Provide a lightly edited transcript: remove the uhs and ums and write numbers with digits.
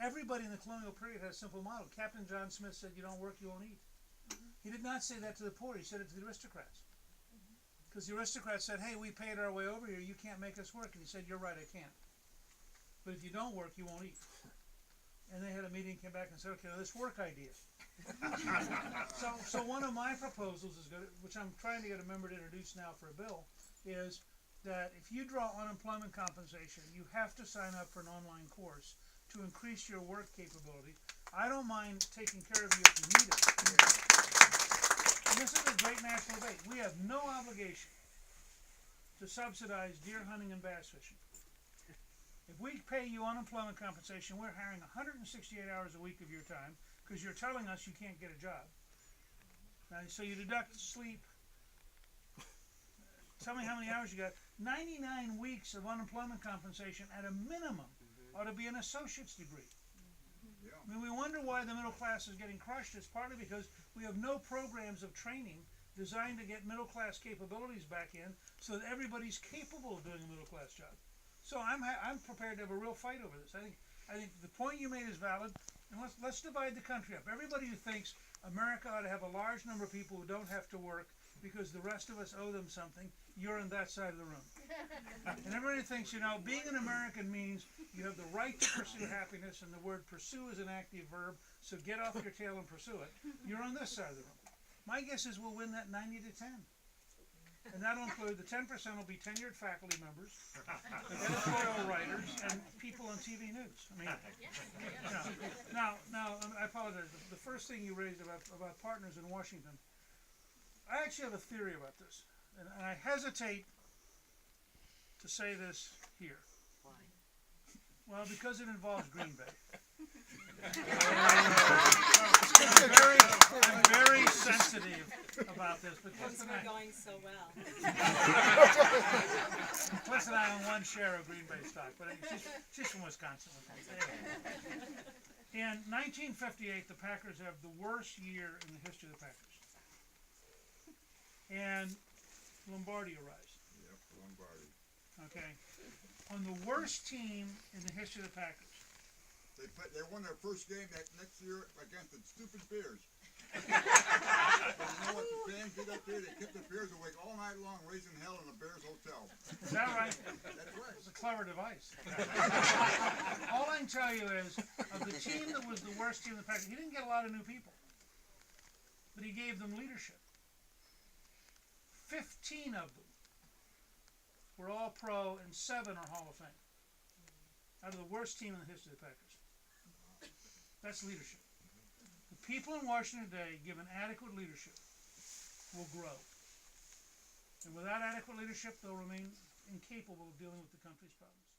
Everybody in the colonial period had a simple model. Captain John Smith said, you don't work, you won't eat. He did not say that to the poor, he said it to the aristocrats. Because the aristocrats said, hey, we paid our way over here, you can't make us work. And he said, you're right, I can't. But if you don't work, you won't eat. And they had a meeting, came back and said, okay, now this work idea. So one of my proposals is good, which I'm trying to get a member to introduce now for a bill, is that if you draw unemployment compensation, you have to sign up for an online course to increase your work capability. I don't mind taking care of you if you need it. And this is a great national debate. We have no obligation to subsidize deer hunting and bass fishing. If we pay you unemployment compensation, we're hiring 168 hours a week of your time because you're telling us you can't get a job. Now, so you deduct sleep. Tell me how many hours you got. 99 weeks of unemployment compensation at a minimum ought to be an associate's degree. I mean, we wonder why the middle class is getting crushed. It's partly because we have no programs of training designed to get middle class capabilities back in so that everybody's capable of doing a middle class job. So I'm prepared to have a real fight over this. I think the point you made is valid, and let's divide the country up. Everybody who thinks America ought to have a large number of people who don't have to work because the rest of us owe them something, you're on that side of the room. And everybody thinks, being an American means you have the right to pursue happiness, and the word pursue is an active verb, so get off your tail and pursue it. You're on this side of the room. My guess is we'll win that 90-10. And that'll include the 10% will be tenured faculty members, editorial writers, and people on TV news. I mean, now, I apologize. The first thing you raised about partners in Washington, I actually have a theory about this, and I hesitate to say this here. Why? Well, because it involves Green Bay. I'm very sensitive about this, but Things were going so well. Cliff and I own one share of Green Bay stock, but she's from Wisconsin. In 1958, the Packers have the worst year in the history of the Packers. And Lombardi arrives. Yep, Lombardi. Okay. On the worst team in the history of the Packers. They won their first game that next year against the stupid Bears. But you know what? The fans did up there? They kept the Bears awake all night long, raising hell in the Bears hotel. Is that right? That's right. It's a clever device. All I can tell you is, of the team that was the worst team in the Packers, he didn't get a lot of new people, but he gave them leadership. 15 of them were all pro, and 7 are Hall of Fame. Out of the worst team in the history of the Packers. That's leadership. The people in Washington today, given adequate leadership, will grow. And without adequate leadership, they'll remain incapable of dealing with the country's problems.